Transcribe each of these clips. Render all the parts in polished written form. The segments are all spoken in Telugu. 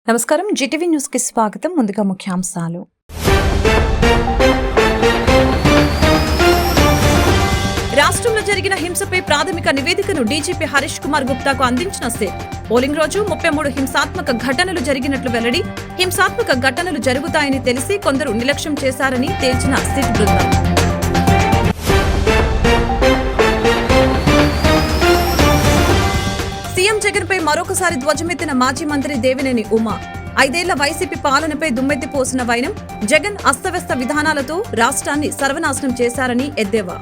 నమస్కారం జిటివి న్యూస్ కి స్వాగతం. ముందుగా ముఖ్యాంశాలు. రాష్ట్రంలో జరిగిన హింసపై ప్రాథమిక నివేదికను డీజీపీ హరీష్ కుమార్ గుప్తాకు అందించిన సిట్. పోలింగ్ రోజు 33 హింసాత్మక ఘటనలు జరిగినట్లు వెల్లడి. హింసాత్మక ఘటనలు జరుగుతాయని తెలిసి కొందరు నిర్లక్ష్యం చేశారని తేల్చిన సిట్ బృందం. సీఎం జగన్ పై మరొకసారి ధ్వజమెత్తిన మాజీ మంత్రి దేవినేని ఉమా. 5 ఏళ్ల వైసీపీ పాలనపై దుమ్మెత్తి పోసిన వైనం. జగన్ అస్తవ్యస్త విధానాలతో రాష్ట్రాన్ని సర్వనాశనం చేశారని ఎద్దేవా.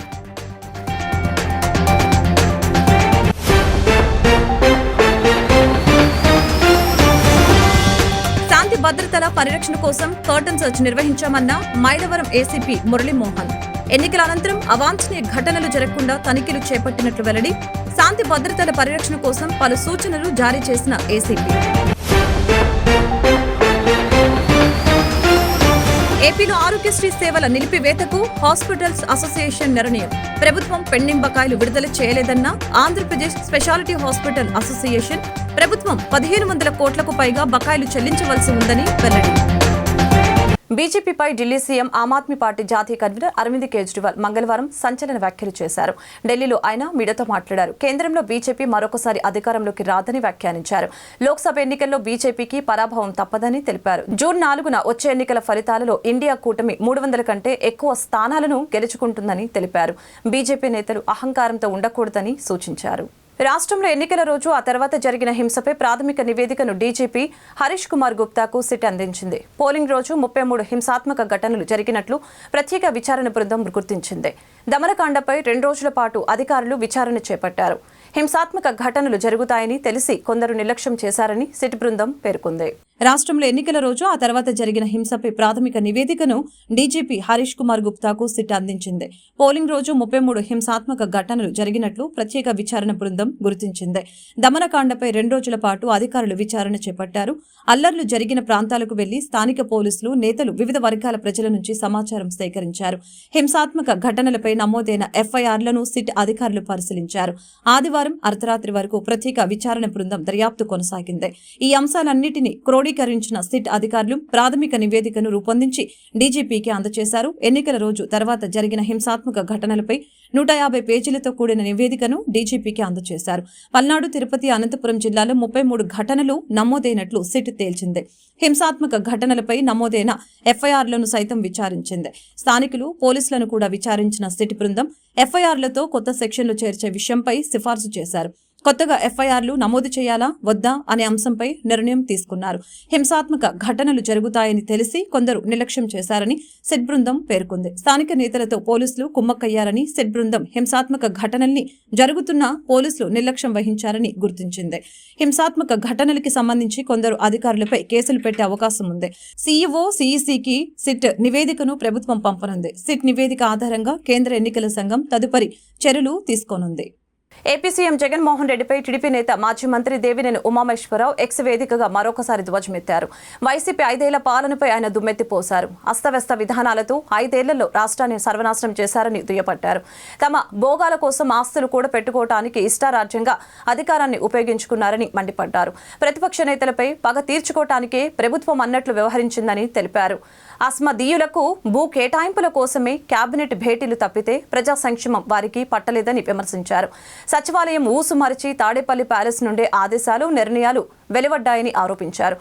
శాంతి భద్రతల పరిరక్షణ కోసం కర్టన్ సర్చ్ నిర్వహించామన్న మైలవరం ఏసీపీ మురళీమోహన్. ఎన్నికల అనంతరం అవాంఛనీయ ఘటనలు జరగకుండా తనిఖీలు చేపట్టినట్లు వెల్లడి. శాంతి భద్రతల పరిరక్షణ కోసం పలు సూచనలు జారీ చేసిన ఏసీపీ. ఏపీలో ఆరోగ్యశ్రీ సేవల నిలిపివేతకు హాస్పిటల్స్ అసోసియేషన్ నిర్ణయం. ప్రభుత్వం పెండింగ్ బకాయిలు విడుదల చేయలేదన్న ఆంధ్రప్రదేశ్ స్పెషాలిటీ హాస్పిటల్ అసోసియేషన్. ప్రభుత్వం 1500 కోట్లకు పైగా బకాయిలు చెల్లించవలసి ఉందని వెల్లడి. బీజేపీపై ఢిల్లీ సీఎం ఆమ్ ఆద్మీ పార్టీ జాతీయ కన్వీనర్ అరవింద్ కేజ్రీవాల్ మంగళవారం సంచలన వ్యాఖ్యలు చేశారు. ఢిల్లీలో ఆయన మీడియాతో మాట్లాడారు. కేంద్రంలో బీజేపీ మరొకసారి అధికారంలోకి రాదని వ్యాఖ్యానించారు. లోక్సభ ఎన్నికల్లో బీజేపీకి పరాభవం తప్పదని తెలిపారు. జూన్ 4న వచ్చే ఎన్నికల ఫలితాలలో ఇండియా కూటమి 300 కంటే ఎక్కువ స్థానాలను గెలుచుకుంటుందని తెలిపారు. బీజేపీ నేతలు అహంకారంతో ఉండకూడదని సూచించారు. రాష్ట్రంలో ఎన్నికల రోజు ఆ తర్వాత జరిగిన హింసపై ప్రాథమిక నివేదికను డీజీపీ హరీష్ కుమార్ గుప్తాకు సిట్ అందించింది. పోలింగ్ రోజు 33 హింసాత్మక ఘటనలు జరిగినట్లు ప్రత్యేక విచారణ బృందం గుర్తించింది. దమనకాండపై 2 రోజుల పాటు అధికారులు విచారణ చేపట్టారు. హింసాత్మక ఘటనలు జరుగుతాయని తెలిసి కొందరు నిర్లక్ష్యం చేశారని సిట్ బృందం పేర్కొంది. రాష్ట్రంలో ఎన్నికల రోజు ఆ తర్వాత జరిగిన హింసపై ప్రాథమిక నివేదికను డీజీపీ హరీష్ కుమార్ గుప్తాకు సిట్ అందించింది. పోలింగ్ రోజు 33 హింసాత్మక ఘటనలు జరిగినట్లు ప్రత్యేక విచారణ బృందం గుర్తించింది. దమనకాండపై 2 రోజుల పాటు అధికారులు విచారణ చేపట్టారు. అల్లర్లు జరిగిన ప్రాంతాలకు వెళ్లి స్థానిక పోలీసులు, నేతలు, వివిధ వర్గాల ప్రజల నుంచి సమాచారం సేకరించారు. హింసాత్మక ఘటనలపై నమోదైన ఎఫ్ఐఆర్లను సిట్ అధికారులు పరిశీలించారు. ఆదివారం అర్ధరాత్రి వరకు ప్రత్యేక విచారణ బృందం దర్యాప్తు కొనసాగింది. ఈ అంశాలన్నింటినీ క్రోడీకరించిన సిట్ అధికారులు ప్రాథమిక నివేదికను రూపొందించి డీజీపీకి అందజేశారు. ఎన్నికల రోజు తర్వాత జరిగిన హింసాత్మక ఘటనలపై 150 పేజీలతో కూడిన నివేదికను డీజీపీకి అందజేశారు. పల్నాడు, తిరుపతి, అనంతపురం జిల్లాలో 33 ఘటనలు నమోదైనట్లు సిట్ తేల్చింది. హింసాత్మక ఘటనలపై నమోదైన ఎఫ్ఐఆర్లను సైతం విచారించింది. స్థానికులు, పోలీసులను కూడా విచారించిన సిట్ బృందం ఎఫ్ఐఆర్లతో కొత్త సెక్షన్లు చేర్చే విషయంపై సిఫార్సు చేశారు. కొత్తగా ఎఫ్ఐఆర్లు నమోదు చేయాలా వద్దా అనే అంశంపై నిర్ణయం తీసుకున్నారు. హింసాత్మక ఘటనలు జరుగుతాయని తెలిసి కొందరు నిర్లక్ష్యం చేశారని సిట్ బృందం పేర్కొంది. స్థానిక నేతలతో పోలీసులు కుమ్మక్కయ్యారని సిట్ బృందం హింసాత్మక ఘటనల్ని జరుగుతున్న పోలీసులు నిర్లక్ష్యం వహించారని గుర్తించింది. హింసాత్మక ఘటనలకి సంబంధించి కొందరు అధికారులపై కేసులు పెట్టే అవకాశం ఉంది. సీఈఓ, సీఈసీకి సిట్ నివేదికను ప్రభుత్వం పంపనుంది. సిట్ నివేదిక ఆధారంగా కేంద్ర ఎన్నికల సంఘం తదుపరి చర్యలు తీసుకోనుంది. ఏపీ సీఎం జగన్మోహన్ రెడ్డిపై టీడీపీ నేత మాజీ మంత్రి దేవినేని ఉమామహేశ్వరరావు ఎక్స్ వేదికగా మరొకసారి ధ్వజమెత్తారు. వైసీపీ 5 ఏళ్ల పాలనపై ఆయన దుమ్మెత్తిపోశారు. అస్తవ్యస్త విధానాలతో 5 ఏళ్లలో రాష్ట్రాన్ని సర్వనాశనం చేశారని దుయ్యపట్టారు. తమ భోగాల కోసం ఆస్తులు కూడా పెట్టుకోవటానికి ఇష్టారాజ్యంగా అధికారాన్ని ఉపయోగించుకున్నారని మండిపడ్డారు. ప్రతిపక్ష నేతలపై పగ తీర్చుకోవటానికే ప్రభుత్వం అన్నట్లు వ్యవహరించిందని తెలిపారు. అస్మదీయులకు భూ కేటాయింపుల కోసమే కేబినెట్ భేటీలు తప్పితే ప్రజా సంక్షేమం వారికి పట్టలేదని విమర్శించారు. సచివాలయం ఊసు మరిచి తాడేపల్లి ప్యాలెస్ నుండే ఆదేశాలు, నిర్ణయాలు వెలువడ్డాయని ఆరోపించారు.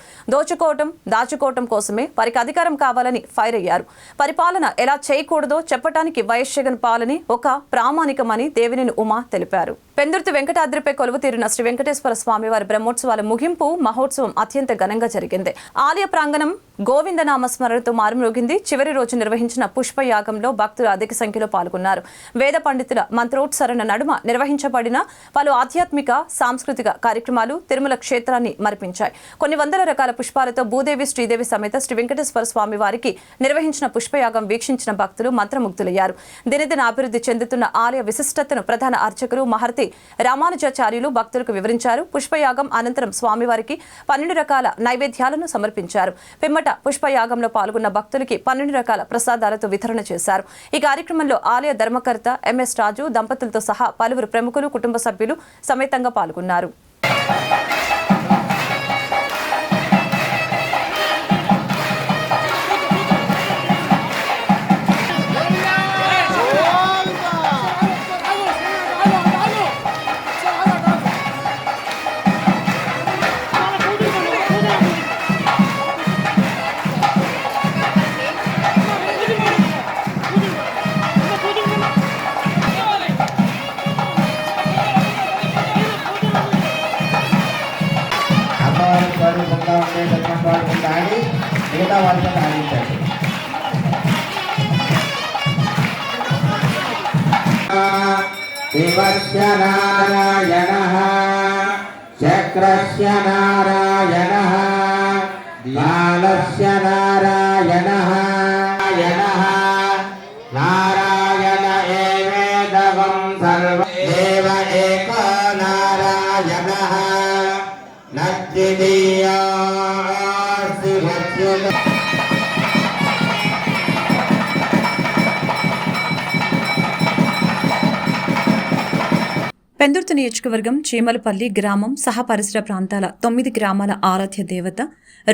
దాచుకోవటం కోసమే వారికి అధికారం కావాలని ఫైర్ అయ్యారు. పరిపాలన ఎలా చేయకూడదో చెప్పడానికి వైఎస్ జగన్ పాలనే ఒక ప్రామాణికమని దేవినేని ఉమా తెలిపారు. పెందుర్తి వెంకటాద్రిపై కొలువుతీరిన శ్రీ వెంకటేశ్వర స్వామివారి బ్రహ్మోత్సవాల ముగింపు మహోత్సవం అత్యంత ఘనంగా జరిగింది. ఆలయ ప్రాంగణం గోవిందనామ స్మరణతో మారుమ్రోగింది. చివరి రోజు నిర్వహించిన పుష్పయాగంలో భక్తులు అధిక సంఖ్యలో పాల్గొన్నారు. వేద పండితుల మంత్రోత్సరణ నడుమ నిర్వహించబడిన పలు ఆధ్యాత్మిక, సాంస్కృతిక కార్యక్రమాలు తిరుమల క్షేత్రాన్ని మరిపించాయి. కొన్ని వందల రకాల పుష్పాలతో భూదేవి, శ్రీదేవి సమేత శ్రీ వెంకటేశ్వర స్వామి వారికి నిర్వహించిన పుష్పయాగం వీక్షించిన భక్తులు మంత్రముగ్ధులయ్యారు. దినదిన అభివృద్ధి చెందుతున్న ఆలయ విశిష్టతను ప్రధాన అర్చకులు మహర్తి రామానుజాచార్యులు భక్తులకు వివరించారు. పుష్పయాగం అనంతరం స్వామివారికి 12 రకాల నైవేద్యాలను సమర్పించారు. పిమ్మట పుష్పయాగంలో పాల్గొన్న భక్తులకి 12 రకాల ప్రసాదాలతో వితరణ చేశారు. ఈ కార్యక్రమంలో ఆలయ ధర్మకర్త ఎంఎస్ రాజు దంపతులతో సహా పలువురు ప్రముఖులు, కుటుంబ సభ్యులు సమేతంగా పాల్గొన్నారు. మిగతా వాళ్ళతో సాగించండి. శివస్య నారాయణః చక్రస్య నారాయణః బాలస్య నారాయణః నారాయణ ఏవేదవం సర్వదేవ ఏక నారాయణః నద్వితీయోऽస్తి మధ్యుత. పెందుర్తి నియోజకవర్గం చీమలపల్లి గ్రామం సహా పరిసర ప్రాంతాల 9 గ్రామాల ఆరాధ్య దేవత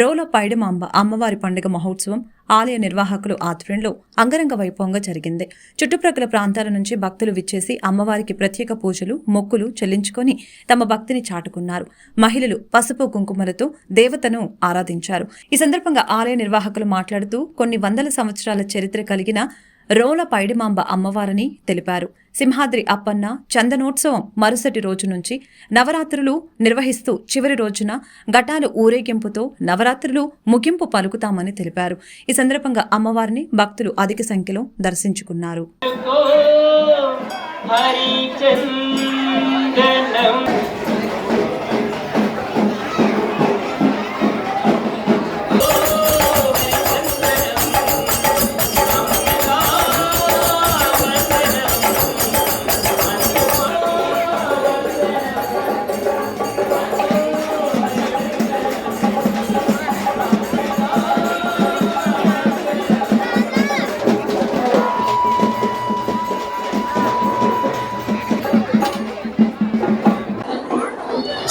రోల పైడిమాంబ అమ్మవారి పండుగ మహోత్సవం ఆలయ నిర్వాహకులు ఆధ్వర్యంలో అంగరంగ వైభవంగా జరిగింది. చుట్టుప్రక్కల ప్రాంతాల నుంచి భక్తులు విచ్చేసి అమ్మవారికి ప్రత్యేక పూజలు మొక్కులు చెల్లించుకొని తమ భక్తిని చాటుకున్నారు. మహిళలు పసుపు కుంకుమలతో దేవతను ఆరాధించారు. ఈ సందర్భంగా ఆలయ నిర్వాహకులు మాట్లాడుతూ కొన్ని వందల సంవత్సరాల చరిత్ర కలిగిన రోల పైడిమాంబ అమ్మవారని తెలిపారు. సింహాద్రి అప్పన్న చందనోత్సవం మరుసటి రోజు నుంచి నవరాత్రులు నిర్వహిస్తూ చివరి రోజున ఘటాలు ఊరేగింపుతో నవరాత్రులు ముగింపు పలుకుతామని తెలిపారు. ఈ సందర్భంగా అమ్మవారిని భక్తులు అధిక సంఖ్యలో దర్శించుకున్నారు.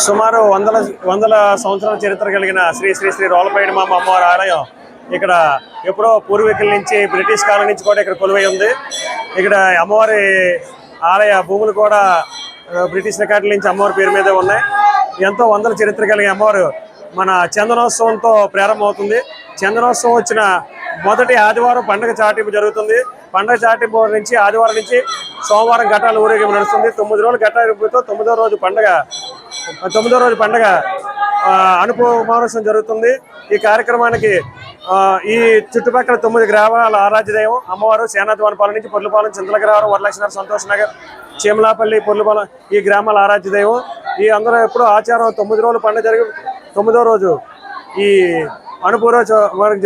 సుమారు వందల సంవత్సరాల చరిత్ర కలిగిన శ్రీ శ్రీ శ్రీ రోలపైడిమాంబ అమ్మవారి ఆలయం ఇక్కడ ఎప్పుడో పూర్వీకుల నుంచి బ్రిటిష్ కాలం నుంచి కూడా ఇక్కడ కొలువై ఉంది. ఇక్కడ అమ్మవారి ఆలయ భూములు కూడా బ్రిటిష్ రికార్డుల నుంచి అమ్మవారి పేరు మీదే ఉన్నాయి. ఎంతో వందల చరిత్ర కలిగిన అమ్మవారు మన చందనోత్సవంతో ప్రారంభమవుతుంది. చందనోత్సవం వచ్చిన మొదటి ఆదివారం పండుగ చాటింపు జరుగుతుంది. పండుగ చాటింపు నుంచి ఆదివారం నుంచి సోమవారం ఘటాలు ఊరేగింపు నడుస్తుంది. 9 రోజులు ఘటాలతో 9వ రోజు పండుగ అనుపమానసం జరుగుతుంది. ఈ కార్యక్రమానికి ఈ చుట్టుపక్కల 9 గ్రామాల ఆరాధ్య దైవం అమ్మవారు సేనాద్వానపాలెం నుంచి పొర్లుపాలెం, చింతలగ్రహారం, వరలక్ష్మీనగర్, సంతోష్ నగర్, చీమలాపల్లి, పొర్లుపాలెం ఈ గ్రామాల ఆరాధ్య దైవం. ఈ అందరూ ఎప్పుడూ ఆచారం 9 రోజులు పండుగ జరిగి 9వ రోజు ఈ అనుపూర్వ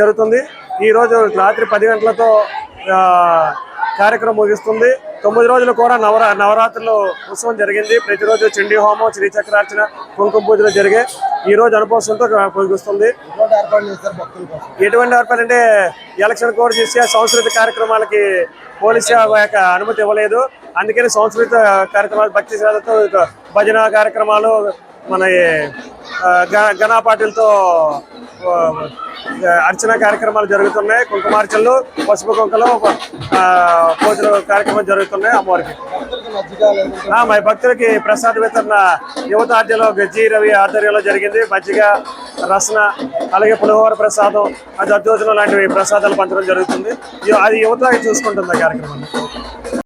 జరుగుతుంది. ఈ రోజు రాత్రి 10 గంటలతో కార్యక్రమం ముగిస్తుంది. 9 రోజులు కూడా నవరాత్రులు ఉత్సవం జరిగింది. ప్రతిరోజు చండీ హోమం, శ్రీచక్రార్చన, కుంకుమ పూజలు జరిగే ఈ రోజు అనుభవంతో ముగిస్తుంది. ఎటువంటి ఏర్పాటు అంటే ఎలక్షన్ కోడ్ చేసే సాంస్కృతిక కార్యక్రమాలకి పోలీసు అనుమతి ఇవ్వలేదు. అందుకని సాంస్కృతిక కార్యక్రమాలు భక్తి శ్రద్ధతో భజన కార్యక్రమాలు మన గణపాటిలతో అర్చన కార్యక్రమాలు జరుగుతున్నాయి. కుంకుమార్చనలు, పసుపు కుంకలు పూజలు కార్యక్రమాలు జరుగుతున్నాయి. అమ్మవారికి మా భక్తులకి ప్రసాద వితరణ యువత ఆధ్వర్యంలో గజ్జి రవి ఆధ్వర్యంలో జరిగింది. మజ్జిగ, రసన, అలాగే పులిహోర ప్రసాదం, దద్దోజనం లాంటివి ప్రసాదాలు పంచడం జరుగుతుంది. అది యువత చూసుకుంటుంది కార్యక్రమాన్ని.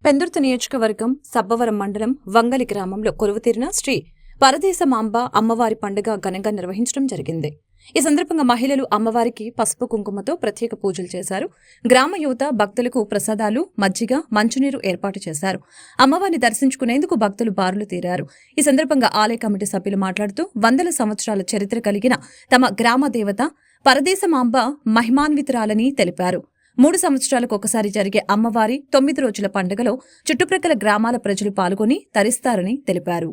పెందుర్తి నియోజకవర్గం సబ్బవరం మండలం వంగలి గ్రామంలో కొలువుతీరిన శ్రీ పరదేశమాంబ అమ్మవారి పండుగ ఘనంగా నిర్వహించడం జరిగింది. ఈ సందర్భంగా మహిళలు అమ్మవారికి పసుపు కుంకుమతో ప్రత్యేక పూజలు చేశారు. గ్రామ యువత భక్తులకు ప్రసాదాలు, మజ్జిగ, మంచినీరు ఏర్పాటు చేశారు. అమ్మవారిని దర్శించుకునేందుకు భక్తులు బారులు తీరారు. ఈ సందర్భంగా ఆలయ కమిటీ సభ్యులు మాట్లాడుతూ వందల సంవత్సరాల చరిత్ర కలిగిన తమ గ్రామ దేవత పరదేశమాంబ మహిమాన్వితురాలని తెలిపారు. 3 సంవత్సరాలకు ఒకసారి జరిగే అమ్మవారి 9 రోజుల పండుగలో చుట్టుప్రక్కల గ్రామాల ప్రజలు పాల్గొని తరిస్తారని తెలిపారు.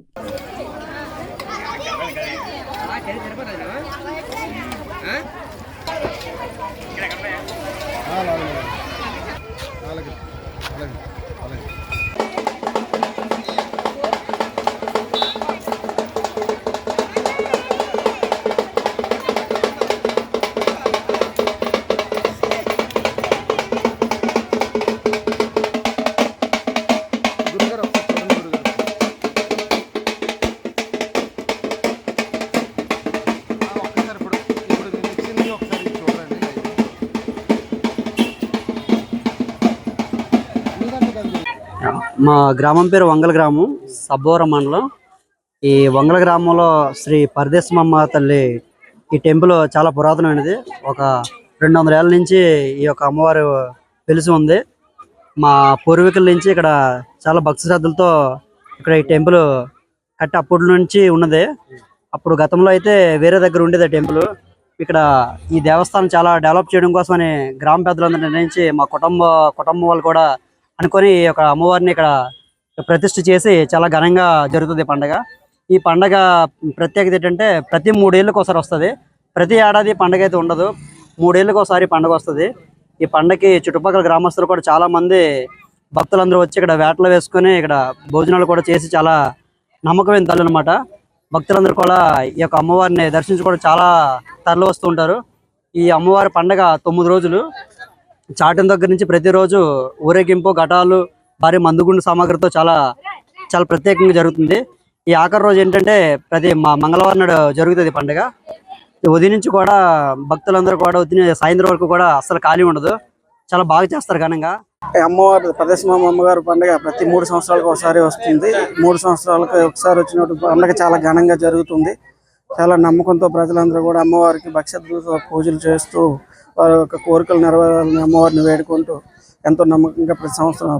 మా గ్రామం పేరు వంగల గ్రామం, సబ్బవరం మండలం. ఈ వంగల గ్రామంలో శ్రీ పరదేశమాంబ తల్లి ఈ టెంపుల్ చాలా పురాతనమైనది. ఒక 200 ఏళ్ళ నుంచి ఈ యొక్క అమ్మవారు వెలిసి ఉంది. మా పూర్వీకుల నుంచి ఇక్కడ చాలా భక్తి శ్రద్ధలతో ఇక్కడ ఈ టెంపుల్ కట్టి అప్పటి నుంచి ఉన్నది. అప్పుడు గతంలో అయితే వేరే దగ్గర ఉండేది టెంపుల్. ఇక్కడ ఈ దేవస్థానం చాలా డెవలప్ చేయడం కోసమని గ్రామ పెద్దలందరూ నిర్ణయించి మా కుటుంబం వాళ్ళు కూడా అనుకొని ఈ యొక్క అమ్మవారిని ఇక్కడ ప్రతిష్ఠ చేసి చాలా ఘనంగా జరుగుతుంది పండగ. ఈ పండగ ప్రత్యేకత ఏంటంటే ప్రతి 3 ఏళ్ళకి ఒకసారి వస్తుంది. ప్రతి ఏడాది పండగ అయితే ఉండదు, 3 ఏళ్ళకి ఒకసారి పండగ వస్తుంది. ఈ పండగకి చుట్టుపక్కల గ్రామస్తులు కూడా చాలా మంది భక్తులందరూ వచ్చి ఇక్కడ వేటలు వేసుకొని ఇక్కడ భోజనాలు కూడా చేసి చాలా నమ్మకమైన తల్లి అనమాట. భక్తులందరూ కూడా ఈ యొక్క అమ్మవారిని దర్శించుకోవడం చాలా తరలి వస్తూ ఉంటారు. ఈ అమ్మవారి పండగ 9 రోజులు. చాటిన దగ్గర నుంచి ప్రతిరోజు ఊరేగింపు, ఘటాలు, భారీ మందుగుండు సామాగ్రితో చాలా చాలా ప్రత్యేకంగా జరుగుతుంది. ఈ ఆఖరి రోజు ఏంటంటే ప్రతి మంగళవారం నాడు జరుగుతుంది పండుగ. ఉదయం నుంచి కూడా భక్తులందరూ కూడా ఉదయం సాయంత్రం వరకు కూడా అస్సలు ఖాళీ ఉండదు. చాలా బాగా చేస్తారు ఘనంగా. అమ్మవారి ప్రదర్శనమ్మ అమ్మగారు పండుగ ప్రతి 3 సంవత్సరాలకు ఒకసారి వస్తుంది. 3 సంవత్సరాలకు ఒకసారి వచ్చినప్పుడు పండుగ చాలా ఘనంగా జరుగుతుంది. చాలా నమ్మకంతో ప్రజలందరూ కూడా అమ్మవారికి భక్ష్యతో పూజలు చేస్తూ వారి యొక్క కోరికలు నెరవేరాలని అమ్మవారిని వేడుకుంటూ ఎంతో నమ్మకంగా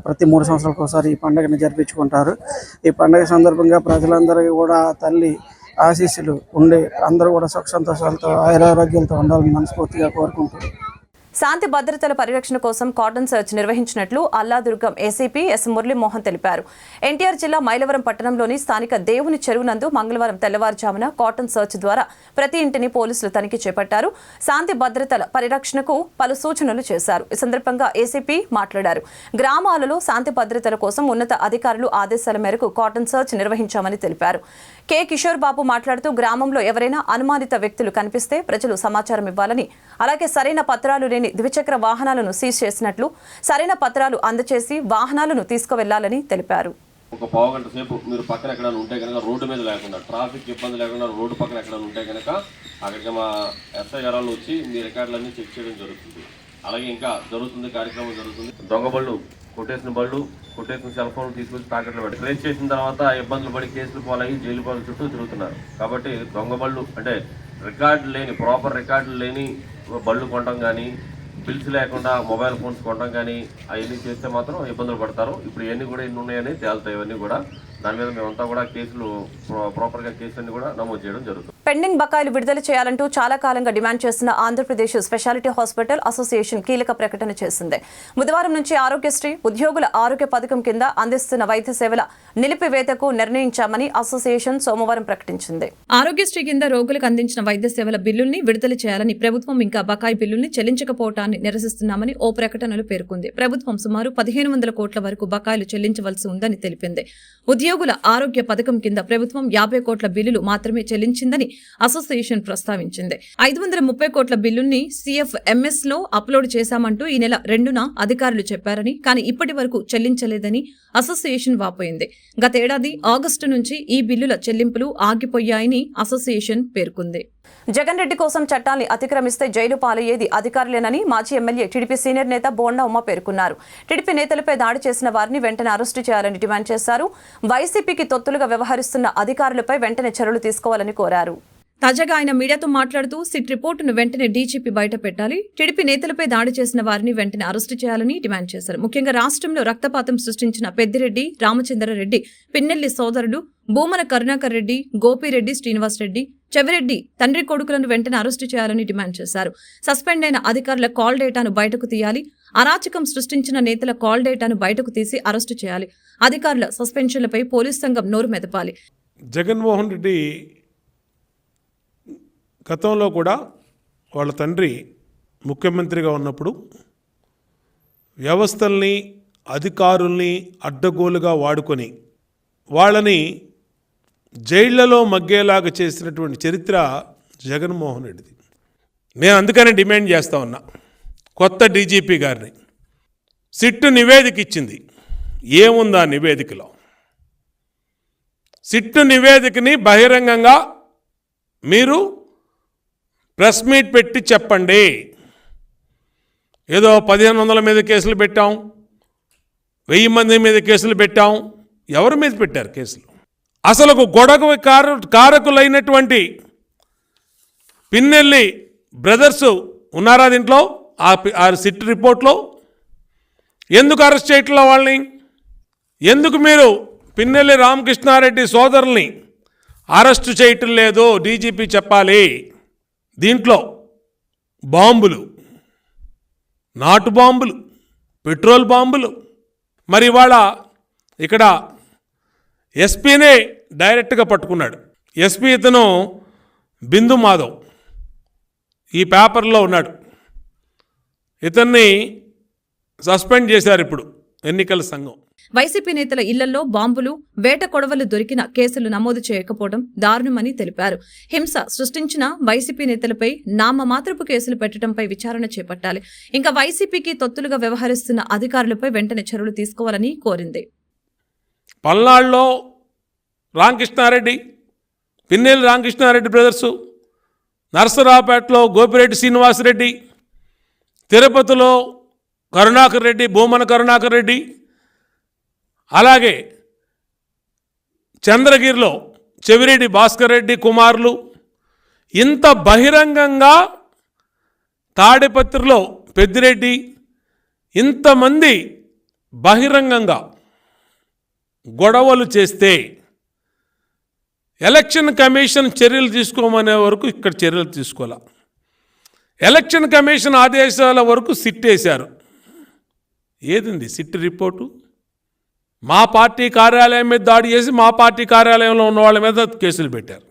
ప్రతి 3 సంవత్సరాలకు ఒకసారి ఈ పండుగని జరిపించుకుంటారు. ఈ పండుగ సందర్భంగా ప్రజలందరికీ కూడా తల్లి ఆశీస్సులు ఉండి అందరూ కూడా సుఖ సంతోషాలతో ఆయురారోగ్యాలతో ఉండాలని మనస్ఫూర్తిగా కోరుకుంటున్నారు. శాంతి భద్రతల పరిరక్షణ కోసం కాటన్ సర్చ్ నిర్వహించినట్లు అల్లాదుర్గం ఏసీపీ ఎస్ మురళీమోహన్ తెలిపారు. ఎన్టీఆర్ జిల్లా మైలవరం పట్టణంలోని స్థానిక దేవుని చెరువునందు మంగళవారం తెల్లవారుజామున కాటన్ సర్చ్ ద్వారా ప్రతి ఇంటిని పోలీసులు తనిఖీ చేపట్టారు. శాంతి భద్రతల పరిరక్షణకు పలు సూచనలు చేశారు. ఈ సందర్భంగా ఏసీపీ మాట్లాడారు. గ్రామాలలో శాంతి భద్రతల కోసం ఉన్నత అధికారులు ఆదేశాల మేరకు కాటన్ సర్చ్ నిర్వహించామని తెలిపారు. కె కిషోర్ బాబు మాట్లాడుతూ గ్రామంలో ఎవరైనా అనుమానిత వ్యక్తులు కనిపిస్తే ప్రజలు సమాచారం ఇవ్వాలని, అలాగే సరైన పత్రాలు లేని ద్విచక్ర వాహనాలను సీజ్ చేసినట్లు, సరైన పత్రాలు అందజేసి వాహనాలను తీసుకువెళ్లాలని తెలిపారు. ఒక పావు గంట సేపు మీరు పక్కన ఎక్కడ ఉంటే కనుక రోడ్డు మీద లేకుండా ట్రాఫిక్ ఇబ్బంది లేకుండా రోడ్డు పక్కన ఎక్కడ ఉంటే కనుక అక్కడికి మా ఎస్ఐ గారు వచ్చి మీ రికార్డులన్నీ చెక్ చేయడం జరుగుతుంది. అలాగే ఇంకా కార్యక్రమం జరుగుతుంది. దొంగ బళ్ళు, కొట్టేసిన సెల్ ఫోన్ తీసుకొచ్చి ప్యాకెట్లు పెట్టి ట్రేస్ చేసిన తర్వాత ఇబ్బందులు పడి కేసులు పోలయ్యి జైలు పాలు చుట్టూ తిరుగుతున్నారు. కాబట్టి దొంగ బళ్ళు అంటే ప్రాపర్ రికార్డులు లేని బళ్ళు కొనడం కానీ, బిల్స్ లేకుండా మొబైల్ ఫోన్స్ కొనడం కానీ అవన్నీ చేస్తే మాత్రం ఇబ్బందులు పడతారు. ఇప్పుడు ఇవన్నీ కూడా ఎన్ని ఉన్నాయని తేలుతాయి. ఇవన్నీ కూడా దాని మీద మేమంతా కూడా ప్రాపర్గా కేసులన్నీ కూడా నమోదు చేయడం జరుగుతుంది. పెండింగ్ బకాయిలు విడుదల చేయాలంటూ చాలా కాలంగా డిమాండ్ చేస్తున్న ఆంధ్రప్రదేశ్ స్పెషాలిటీ హాస్పిటల్ అసోసియేషన్ కీలక ప్రకటన చేసింది. బుధవారం నుంచి ఆరోగ్యశ్రీ ఉద్యోగుల ఆరోగ్య పథకం కింద అందిస్తున్న వైద్య సేవల నిలిపివేతకు నిర్ణయించామని అసోసియేషన్ సోమవారం ప్రకటించింది. ఆరోగ్యశ్రీ కింద రోగులకు అందించిన వైద్య సేవల బిల్లుల్ని విడుదల చేయాలని, ప్రభుత్వం ఇంకా బకాయి బిల్లుల్ని చెల్లించకపోవటాన్ని నిరసిస్తున్నామని ఓ ప్రకటనలో పేర్కొంది. ప్రభుత్వం సుమారు 1500 కోట్ల వరకు బకాయిలు చెల్లించవలసి ఉందని తెలిపింది. ఉద్యోగుల ఆరోగ్య పథకం కింద ప్రభుత్వం 50 కోట్ల బిల్లులు మాత్రమే చెల్లించిందని అసోసియేషన్ ప్రస్తావించింది. 530 కోట్ల బిల్లుల్ని CFMS లో అప్లోడ్ చేశామంటూ ఈ నెల 2న అధికారులు చెప్పారని, కానీ ఇప్పటి వరకు చెల్లించలేదని అసోసియేషన్ వాపోయింది. గతేడాది ఆగస్టు నుంచి ఈ బిల్లుల చెల్లింపులు ఆగిపోయాయని అసోసియేషన్ పేర్కొంది. జగన్ రెడ్డి కోసం చట్టాన్ని అతిక్రమిస్తే జైలు పాలయ్యేది అధికారులేనని మాజీ ఎమ్మెల్యే టీడీపీ సీనియర్ నేత బోండా ఉమ పేర్కొన్నారు. టీడీపీ నేతలపై దాడి చేసిన వారిని వెంటనే అరెస్టు చేయాలని డిమాండ్ చేశారు. వైసీపీకి తొత్తులుగా వ్యవహరిస్తున్న అధికారులపై వెంటనే చర్యలు తీసుకోవాలని కోరారు. తాజాగా ఆయన మీడియాతో మాట్లాడుతూ సిట్ రిపోర్టును వెంటనే డీజీపీ బయట పెట్టాలి, టీడీపీ నేతలపై దాడి చేసిన వారిని వెంటనే అరెస్టు చేయాలని డిమాండ్ చేశారు. ముఖ్యంగా రాష్ట్రంలో రక్తపాతం సృష్టించిన పెద్దిరెడ్డి రామచంద్రరెడ్డి, పిన్నెల్లి సోదరుడు భూమన కరుణాకర్ రెడ్డి, గోపిరెడ్డి శ్రీనివాస్ రెడ్డి, చెవిరెడ్డి తండ్రి కొడుకులను వెంటనే అరెస్టు చేయాలని డిమాండ్ చేశారు. సస్పెండ్ అయిన అధికారుల కాల్ డేటాను బయటకు తీయాలి, అరాచకం సృష్టించిన నేతల కాల్ డేటాను బయటకు తీసి అరెస్టు చేయాలి. అధికారుల సస్పెన్షన్లపై పోలీస్ సంఘం నోరు మెదపాలి. జగన్మోహన్ రెడ్డి గతంలో కూడా వాళ్ళ తండ్రి ముఖ్యమంత్రిగా ఉన్నప్పుడు వ్యవస్థల్ని, అధికారుల్ని అడ్డగోలుగా వాడుకొని వాళ్ళని జైళ్లలో మగ్గేలాగా చేసినటువంటి చరిత్ర జగన్మోహన్ రెడ్డిది. నేను అందుకనే డిమాండ్ చేస్తా ఉన్నా, కొత్త డీజీపీ గారిని సిట్టు నివేదిక ఇచ్చింది. ఏముందా నివేదికలో? సిట్టు నివేదికని బహిరంగంగా మీరు ప్రెస్ మీట్ పెట్టి చెప్పండి. ఏదో 1500 మీద కేసులు పెట్టాం, 1000 మంది మీద కేసులు పెట్టాం. ఎవరి మీద పెట్టారు కేసులు? అసలు గొడవ కారకులైనటువంటి పిన్నెల్లి బ్రదర్సు ఉన్నారా దీంట్లో ఆ సిట్ రిపోర్ట్లో? ఎందుకు అరెస్ట్ చేయట్లా వాళ్ళని? ఎందుకు మీరు పిన్నెల్లి రామకృష్ణారెడ్డి సోదరుల్ని అరెస్టు చేయటం లేదు? డీజీపీ చెప్పాలి. దీంట్లో బాంబులు, నాటు బాంబులు, పెట్రోల్ బాంబులు. మరి ఇవాళ ఇక్కడ ఎస్పీనే డైరెక్ట్గా పట్టుకున్నాడు. ఎస్పీ ఇతను బిందు మాధవ్ ఈ పేపర్లో ఉన్నాడు. ఇతన్ని సస్పెండ్ చేశారు ఇప్పుడు ఎన్నికల సంఘం. వైసీపీ నేతల ఇళ్లలో బాంబులు, వేట కొడవలు దొరికిన కేసులు నమోదు చేయకపోవడం దారుణమని తెలిపారు. హింస సృష్టించిన వైసీపీ నేతలపై నామమాత్రపు కేసులు పెట్టడంపై విచారణ చేపట్టాలి. ఇంకా వైసీపీకి తొత్తులుగా వ్యవహరిస్తున్న అధికారులపై వెంటనే చర్యలు తీసుకోవాలని కోరింది. పల్నాడులో రామకృష్ణారెడ్డి, పిన్నెల్లి రామకృష్ణారెడ్డి బ్రదర్సు, నరసరావుపేటలో గోపిరెడ్డి శ్రీనివాసరెడ్డి, తిరుపతిలో కరుణాకర్ రెడ్డి, భూమన కరుణాకర్ రెడ్డి, అలాగే చంద్రగిరిలో చెవిరెడ్డి భాస్కర్ రెడ్డి కుమారులు, ఇంత బహిరంగంగా తాడిపత్రిలో పెద్దిరెడ్డి, ఇంతమంది బహిరంగంగా గొడవలు చేస్తే ఎలక్షన్ కమిషన్ చర్యలు తీసుకోమనే వరకు ఇక్కడ చర్యలు తీసుకోలే. ఎలక్షన్ కమిషన్ ఆదేశాల వరకు సిట్ వేశారు. ఏదింది సిట్ రిపోర్టు? మా పార్టీ కార్యాలయం మీద దాడి చేసి మా పార్టీ కార్యాలయంలో ఉన్న వాళ్ళ మీద కేసులు పెట్టారు.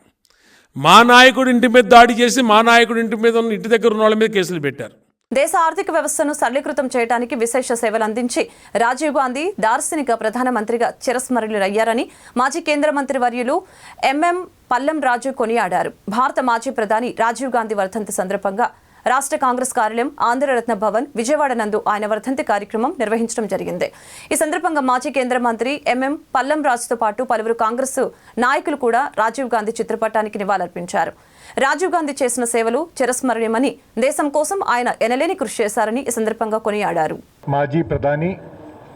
మా నాయకుడి ఇంటి మీద దాడి చేసి మా నాయకుడి ఇంటి మీద ఉన్న ఇంటి దగ్గర ఉన్న వాళ్ళ మీద కేసులు పెట్టారు. దేశ ఆర్థిక వ్యవస్థను సరళీకృతం చేయడానికి విశేష సేవలు అందించి రాజీవ్ గాంధీ దార్శనిక ప్రధానమంత్రిగా చిరస్మరణీయులయ్యారని మాజీ కేంద్ర మంత్రి వర్యులు ఎంఎం పల్లం రాజు కొనియాడారు. భారత మాజీ ప్రధాని రాజీవ్ గాంధీ వర్ధంతి సందర్భంగా రాష్ట్ర కాంగ్రెస్ కార్యాలయం ఆంధ్రరత్న భవన్ విజయవాడ నందు ఆయన వర్ధంతి కార్యక్రమం నిర్వహించడం జరిగింది. ఈ సందర్భంగా మాజీ కేంద్ర మంత్రి ఎంఎం పల్లం రాజుతో పాటు పలువురు కాంగ్రెస్ నాయకులు కూడా రాజీవ్ గాంధీ చిత్రపటానికి నివాళులర్పించారు. రాజీవ్ గాంధీ చేసిన సేవలు చిరస్మరణీయమని, దేశం కోసం ఆయన ఎనలేని కృషి చేశారని ఈ సందర్భంగా కొనియాడారు. మాజీ ప్రధాని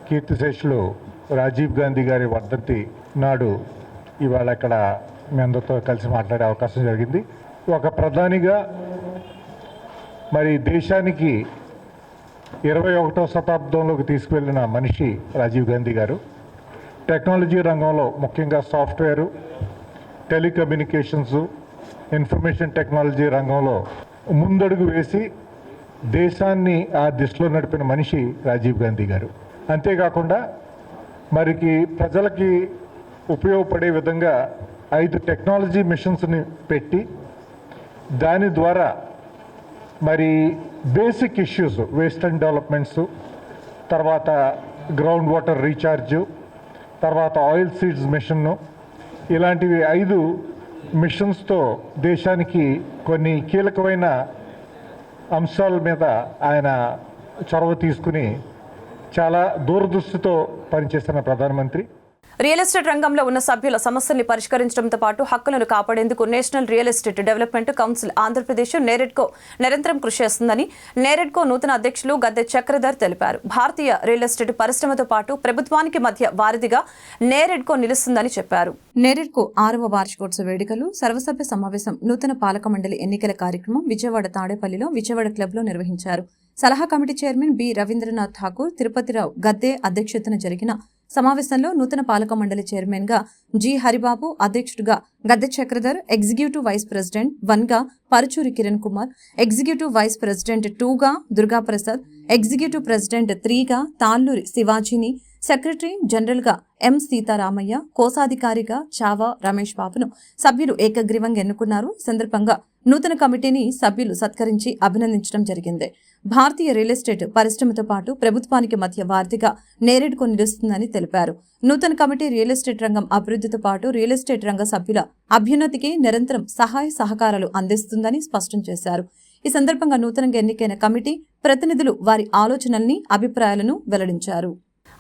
కీర్తిశేషులు రాజీవ్ గాంధీ గారి వర్ధంతి నాడు ఇవాళ ఇక్కడ మీ అందరితో కలిసి మాట్లాడే అవకాశం జరిగింది. ఒక ప్రధానిగా మరి దేశానికి 21వ శతాబ్దంలోకి తీసుకువెళ్ళిన మనిషి రాజీవ్ గాంధీ గారు. టెక్నాలజీ రంగంలో ముఖ్యంగా సాఫ్ట్వేరు, టెలికమ్యూనికేషన్స్, ఇన్ఫర్మేషన్ టెక్నాలజీ రంగంలో ముందడుగు వేసి దేశాన్ని ఆ దిశలో నడిపిన మనిషి రాజీవ్ గాంధీ గారు. అంతేకాకుండా మరికి ప్రజలకి ఉపయోగపడే విధంగా 5 టెక్నాలజీ మిషన్స్ని పెట్టి దాని ద్వారా మరి basic issues, waste and developments, తర్వాత గ్రౌండ్ వాటర్ రీఛార్జు, తర్వాత ఆయిల్ సీడ్స్ మిషన్ను, ఇలాంటివి 5 మిషన్స్తో దేశానికి కొన్ని కీలకమైన అంశాల మీద ఆయన చొరవ తీసుకుని చాలా దూరదృష్టితో పనిచేస్తున్న ప్రధానమంత్రి. రియల్ ఎస్టేట్ రంగంలో ఉన్న సభ్యుల సమస్యల్ని పరిష్కరించడంతో పాటు హక్కులను కాపాడేందుకు national real estate development council Andhra Pradesh NAREDCO నిరంతరం కృషి చేస్తుందని నేరెడ్కో నూతన అధ్యక్షులు గద్దె చక్రధర్ తెలిపారు. భారతీయ రియల్ ఎస్టేట్ పరిశ్రమతో పాటు ప్రభుత్వానికి మధ్య వారధిగా నేరెడ్కో నిలుస్తుందని చెప్పారు. నేరెడ్కో 6వ వార్షికోత్సవ వేడుకలు, సర్వసభ్య సమావేశం, నూతన పాలక మండలి ఎన్నికల కార్యక్రమం విజయవాడ తాడేపల్లిలో విజయవాడ క్లబ్లో నిర్వహించారు. సలహా committee chairman B Ravindranath Thakur, Tirupathirao Gadde అధ్యక్షతన జరిగిన సమావేశంలో నూతన పాలక మండలి చైర్మన్ గా జి హరిబాబు, అధ్యక్షుడిగా Gadde Chakradhar, executive vice president 1 గా Paruchuri Kiran Kumar, executive vice president 2 గా దుర్గాప్రసాద్, ఎగ్జిక్యూటివ్ ప్రెసిడెంట్ 3 గా తాళ్లూరి శివాజీని, సెక్రటరీ జనరల్ గా ఎం సీతారామయ్య, కోశాధికారిగా చావా రమేష్ బాబును సభ్యులు ఏకగ్రీవంగా ఎన్నుకున్నారు. ఈ సందర్భంగా నూతన కమిటీని సభ్యులు సత్కరించి అభినందించడం జరిగింది. భారతీయ రియల్ ఎస్టేట్ పరిశ్రమతో పాటు ప్రభుత్వానికి మధ్య వారధిగా నేరెడ్కో నిలుస్తుందని తెలిపారు. నూతన కమిటీ రియల్ ఎస్టేట్ రంగం అభివృద్ధితో పాటు రియల్ ఎస్టేట్ రంగ సభ్యుల అభ్యున్నతికి నిరంతరం సహాయ సహకారాలు అందిస్తుందని స్పష్టం చేశారు. ఈ సందర్భంగా నూతనంగా ఎన్నికైన కమిటీ ప్రతినిధులు వారి ఆలోచనల్ని, అభిప్రాయాలను వెల్లడించారు.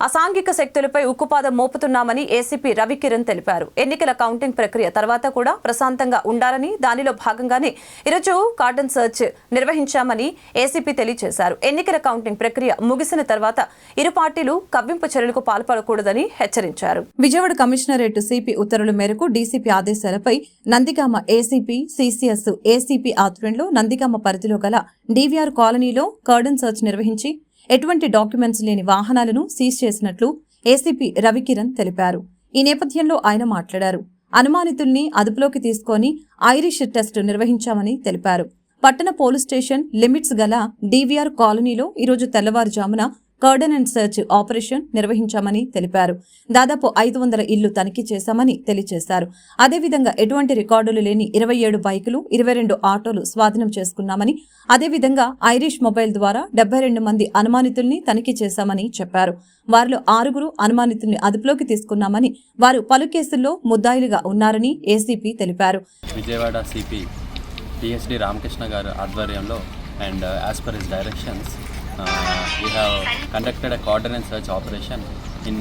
అసాంఘిక శక్తులపై ఉక్కుపాదం మోపుతున్నామని ఏసీపీ రవికిరణ్ తెలిపారు. ఎన్నికల కౌంటింగ్ ప్రక్రియ తర్వాత కూడా ప్రశాంతంగా ఉండాలని, దానిలో భాగంగానే ఈరోజు కార్డన్ సర్చ్ నిర్వహించామని ఏసీపీ తెలియజేశారు. ఎన్నికల కౌంటింగ్ ప్రక్రియ ముగిసిన తర్వాత ఇరు పార్టీలు కవ్వింపు చర్యలకు పాల్పడకూడదని హెచ్చరించారు. విజయవాడ కమిషనరేట్ సిపి ఉత్తర్వుల మేరకు డీసీపీ ఆదేశాలపై నందిగామ ఏసీపీ సిసిఎస్ ఏసీపీ ఆధ్వర్యంలో నందిగామ పరిధిలో గల డీవీఆర్ కాలనీలో కార్డన్ సర్చ్ నిర్వహించి ఎటువంటి డాక్యుమెంట్స్ లేని వాహనాలను సీజ్ చేసినట్లు ఏసీపీ రవికిరణ్ తెలిపారు. ఈ నేపథ్యంలో ఆయన మాట్లాడారు. అనుమానితుల్ని అదుపులోకి తీసుకొని ఐరిష్ టెస్ట్ నిర్వహించామని తెలిపారు. పట్టణ పోలీస్ స్టేషన్ లిమిట్స్ గల డీవీఆర్ కాలనీలో ఈరోజు తెల్లవారుజామున కార్డన్ అండ్ సర్చ్ ఆపరేషన్ నిర్వహించామని తెలిపారు. దాదాపు 500 ఇళ్లు తనిఖీ చేశామని తెలియజేశారు. అదేవిధంగా ఎటువంటి రికార్డులు లేని 27 బైకులు, 22 ఆటోలు స్వాధీనం చేసుకున్నామని, అదేవిధంగా ఐరిష్ మొబైల్ ద్వారా 72 మంది అనుమానితుల్ని తనిఖీ చేశామని చెప్పారు. వారిలో 6 అనుమానితుల్ని అదుపులోకి తీసుకున్నామని, వారు పలు కేసుల్లో ముద్దాయిలుగా ఉన్నారని ఏసీపీ తెలిపారు. విజయవాడ సిపి పిహెచ్డి రామకృష్ణ గారు ఆధ్వర్యంలో and as per his directions we have conducted a cordon and search operation in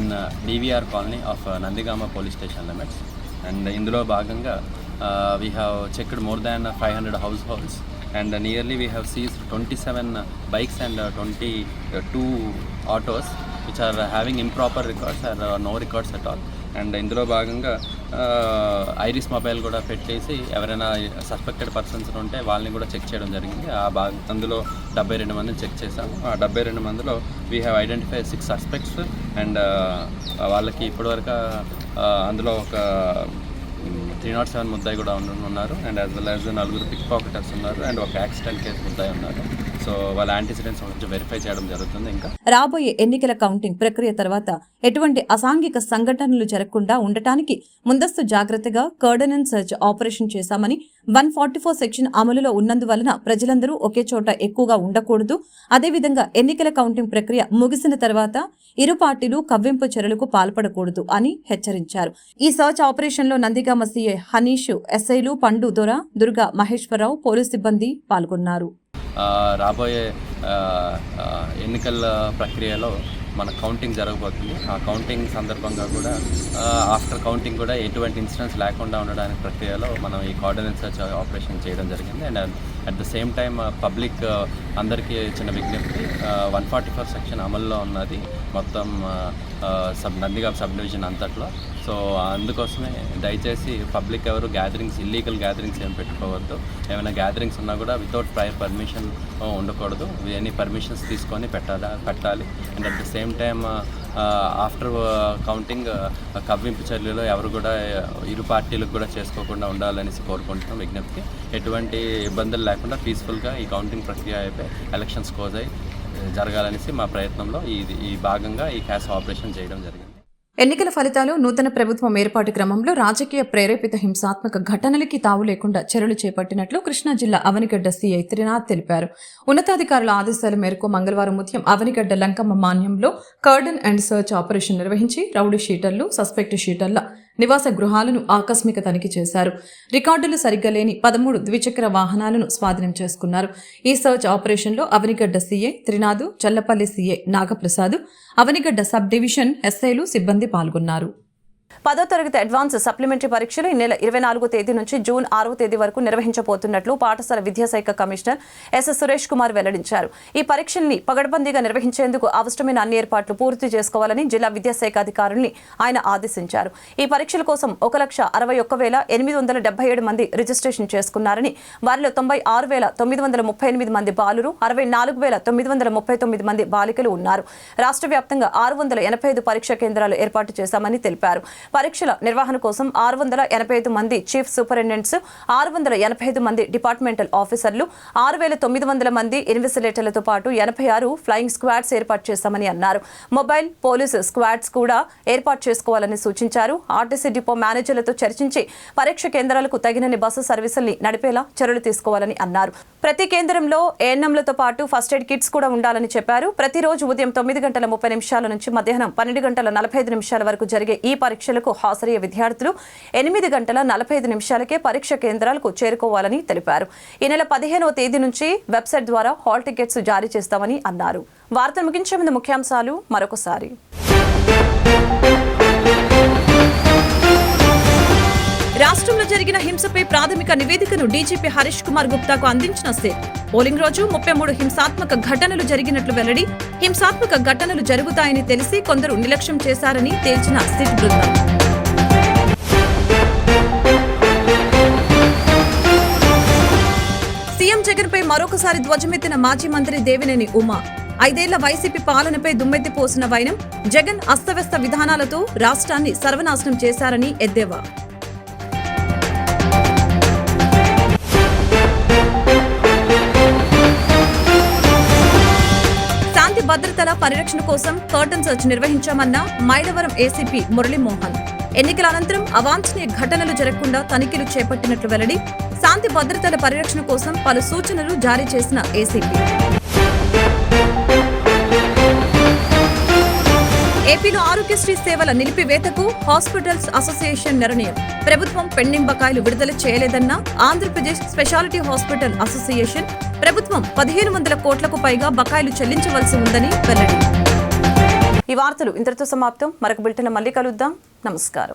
DVR colony of Nandigama police station limits, and indulo bhaganga we have checked more than 500 households, and nearly we have seized 27 bikes and 22 autos which are having improper records or no records at all. And ఇందులో భాగంగా ఐరిస్ మొబైల్ కూడా పెట్టేసి ఎవరైనా సస్పెక్టెడ్ పర్సన్స్ ఉంటే వాళ్ళని కూడా చెక్ చేయడం జరిగింది. అందులో 72 మందిని చెక్ చేశాము. ఆ 72 మందిలో we have identify 6 suspects and వాళ్ళకి ఇప్పటివరకు అందులో ఒక 307 ముద్దాయి కూడా ఉన్నారు, and as well as 4 pickpocketers ఉన్నారు, అండ్ ఒక యాక్సిడెంట్ కేసు ముద్దాయి ఉన్నారు. సో వాళ్ళ యాంటిసిడెంట్స్ కొంచెం వెరిఫై చేయడం జరుగుతుంది. ఇంకా రాబోయే ఎన్నికల కౌంటింగ్ ప్రక్రియ తర్వాత ఎటువంటి అసాంఘిక సంఘటనలు జరగకుండా ఉండటానికి ముందస్తు జాగ్రత్తగా కార్డన్ అండ్ సర్చ్ ఆపరేషన్ చేశామని, 144 సెక్షన్ అమలులో ఉన్నందువలన ప్రజలందరూ ఒకే చోట ఎక్కువగా ఉండకూడదు. అదేవిధంగా ఎన్నికల కౌంటింగ్ ప్రక్రియ ముగిసిన తర్వాత ఇరు పార్టీలు కవ్వింపు చర్యలకు పాల్పడకూడదు అని హెచ్చరించారు. ఈ సర్చ్ ఆపరేషన్లో నందిగామ సీఐ హనీష్, ఎస్ఐలు పండు దొర, దుర్గా మహేశ్వరరావు, పోలీసు సిబ్బంది పాల్గొన్నారు. రాబోయే ఎన్నికల ప్రక్రియలో మన కౌంటింగ్ జరగబోతుంది. ఆ కౌంటింగ్ సందర్భంగా కూడా ఆఫ్టర్ కౌంటింగ్ కూడా ఎటువంటి ఇన్సిడెంట్స్ లేకుండా ఉండడానికి ప్రక్రియలో మనం ఈ కార్డన్ సర్చ్ ఆపరేషన్ చేయడం జరిగింది. And at the same time public అందరికీ చిన్న విజ్ఞప్తి, 144 సెక్షన్ అమల్లో ఉన్నది మొత్తం నందిగామ సబ్ డివిజన్ అంతట్లో. సో అందుకోసమే దయచేసి పబ్లిక్ ఎవరు గ్యాదరింగ్స్, ఇల్లీగల్ గ్యాదరింగ్స్ ఏం పెట్టుకోవద్దు. ఏమైనా గ్యాదరింగ్స్ ఉన్నా కూడా వితౌట్ ప్రయర్ పర్మిషన్ ఉండకూడదు. ఎనీ పర్మిషన్స్ తీసుకొని పెట్టాలి. And at the same time after counting కవ్వింపు చర్యలు ఎవరు కూడా ఇరు పార్టీలకు కూడా చేసుకోకుండా ఉండాలనేసి కోరుకుంటున్నాం. విజ్ఞప్తి ఎటువంటి ఇబ్బందులు లేకుండా పీస్ఫుల్గా ఈ కౌంటింగ్ ప్రక్రియ అయిపోయి ఎలక్షన్స్ క్లోజ్ అయ్యి జరగాలనేసి మా ప్రయత్నంలో ఈ భాగంగా ఈ క్యాష్ ఆపరేషన్ చేయడం జరిగింది. ఎన్నికల ఫలితాలు నూతన ప్రభుత్వం ఏర్పాటు క్రమంలో రాజకీయ ప్రేరేపిత హింసాత్మక ఘటనలకి తావు లేకుండా చర్యలు చేపట్టినట్లు కృష్ణా జిల్లా అవనిగడ్డ సీఐ త్రినాథ్ తెలిపారు. ఉన్నతాధికారుల ఆదేశాల మేరకు మంగళవారం ఉదయం అవనిగడ్డ లంకమ్మ మాన్యంలో కార్డన్ అండ్ సర్చ్ ఆపరేషన్ నిర్వహించి రౌడీ షీటర్లు, సస్పెక్ట్ షీటర్ల నివాస గృహాలను ఆకస్మిక తనిఖీ చేశారు. రికార్డులు సరిగ్గా లేని 13 ద్విచక్ర వాహనాలను స్వాధీనం చేసుకున్నారు. ఈ సర్చ్ ఆపరేషన్లో Avanigadda CI Trinath, Challapalli CI Nagaprasad, Avanigadda sub division ఎస్ఐలు సిబ్బంది పాల్గొన్నారు. 10వ తరగతి అడ్వాన్స్ సప్లిమెంటరీ పరీక్షలు ఈ నెల 24వ తేదీ నుంచి జూన్ 6వ తేదీ వరకు నిర్వహించబోతున్నట్లు పాఠశాల విద్యాశాఖ కమిషనర్ ఎస్ సురేష్ కుమార్ వెల్లడించారు. ఈ పరీక్షల్ని పగడ్బందీగా నిర్వహించేందుకు అవసరమైన అన్ని ఏర్పాట్లు పూర్తి చేసుకోవాలని జిల్లా విద్యాశాఖ అధికారుల్ని ఆయన ఆదేశించారు. ఈ పరీక్షల కోసం 1,61,877 మంది రిజిస్ట్రేషన్ చేసుకున్నారని, వారిలో 96,938 మంది బాలురు, 64,939 మంది బాలికలు ఉన్నారు. రాష్ట్ర వ్యాప్తంగా 685 పరీక్షా కేంద్రాలు ఏర్పాటు చేశామని తెలిపారు. పరీక్షల నిర్వహణ కోసం 685 మంది చీఫ్ సూపరింటెండెంట్స్, 685 మంది డిపార్ట్మెంటల్ ఆఫీసర్లు, 6,900 మంది ఇన్వెస్టిగేటర్లతో పాటు 86 ఫ్లయింగ్ స్క్వాడ్స్ ఏర్పాటు చేశామని అన్నారు. మొబైల్ పోలీసు స్క్వాడ్స్ కూడా ఏర్పాటు చేసుకోవాలని సూచించారు. ఆర్టీసీ డిపో మేనేజర్లతో చర్చించి పరీక్ష కేంద్రాలకు తగినన్ని బస్సు సర్వీసుల్ని నడిపేలా చర్యలు తీసుకోవాలని అన్నారు. ప్రతి కేంద్రంలో ఏఎన్ఎంలతో పాటు ఫస్ట్ ఎయిడ్ కిట్స్ కూడా ఉండాలని చెప్పారు. ప్రతిరోజు ఉదయం 9:30 నుంచి మధ్యాహ్నం 12:45 వరకు జరిగే ఈ పరీక్షలకు హాజరయ్యే విద్యార్థులు 8:45 పరీక్ష కేంద్రాలకు చేరుకోవాలని తెలిపారు. ఈ నెల 15వ తేదీ నుంచి వెబ్సైట్ ద్వారా హాల్ టికెట్స్ జారీ చేస్తామని అన్నారు. వార్తలు ముగించే ముందు ముఖ్యాంశాలు మరొకసారి. రాష్ట్రంలో జరిగిన హింసపై ప్రాథమిక నివేదికను డీజీపీ హరీష్ కుమార్ గుప్తాకు అందించిన సిట్. పోలింగ్ రోజు 33 హింసాత్మక ఘటనలు జరిగినట్లు వెల్లడి. హింసాత్మక ఘటనలు జరుగుతాయని తెలిసి కొందరు నిర్లక్ష్యం చేశారని తేల్చిన సిట్ బృందం. సీఎం జగన్ పై మరొకసారి ధ్వజమెత్తిన మాజీ మంత్రి దేవినేని ఉమా. 5 ఏళ్ల వైసీపీ పాలనపై దుమ్మెత్తిపోసిన వైనం. జగన్ అస్తవ్యస్త విధానాలతో రాష్ట్రాన్ని సర్వనాశనం చేశారని ఎద్దేవా. శాంతి భద్రతల పరిరక్షణ కోసం కర్టన్ సర్చ్ నిర్వహించామన్న మైలవరం ఏసీపీ మురళీమోహన్. ఎన్నికల అనంతరం అవాంఛనీయ ఘటనలు జరగకుండా తనిఖీలు చేపట్టినట్లు వెల్లడి. శాంతి భద్రతల పరిరక్షణ కోసం పలు సూచనలు జారీ చేసిన ఏసీపీ. ఏపీలో ఆరోగ్యశ్రీ సేవల నిలిపివేతకు హాస్పిటల్స్ అసోసియేషన్ నిర్ణయం. ప్రభుత్వం పెండింగ్ బకాయిలు విడుదల చేయలేదన్న ఆంధ్రప్రదేశ్ స్పెషాలిటీ హాస్పిటల్ అసోసియేషన్. ప్రభుత్వం 1500 కోట్లకు పైగా బకాయిలు చెల్లించవలసి ఉందని వెల్లడి. ఈ వార్తలు ఇంతటితో సమాప్తం. మరొక బులెటిన్లో మళ్ళీ కలుద్దాం. నమస్కారం.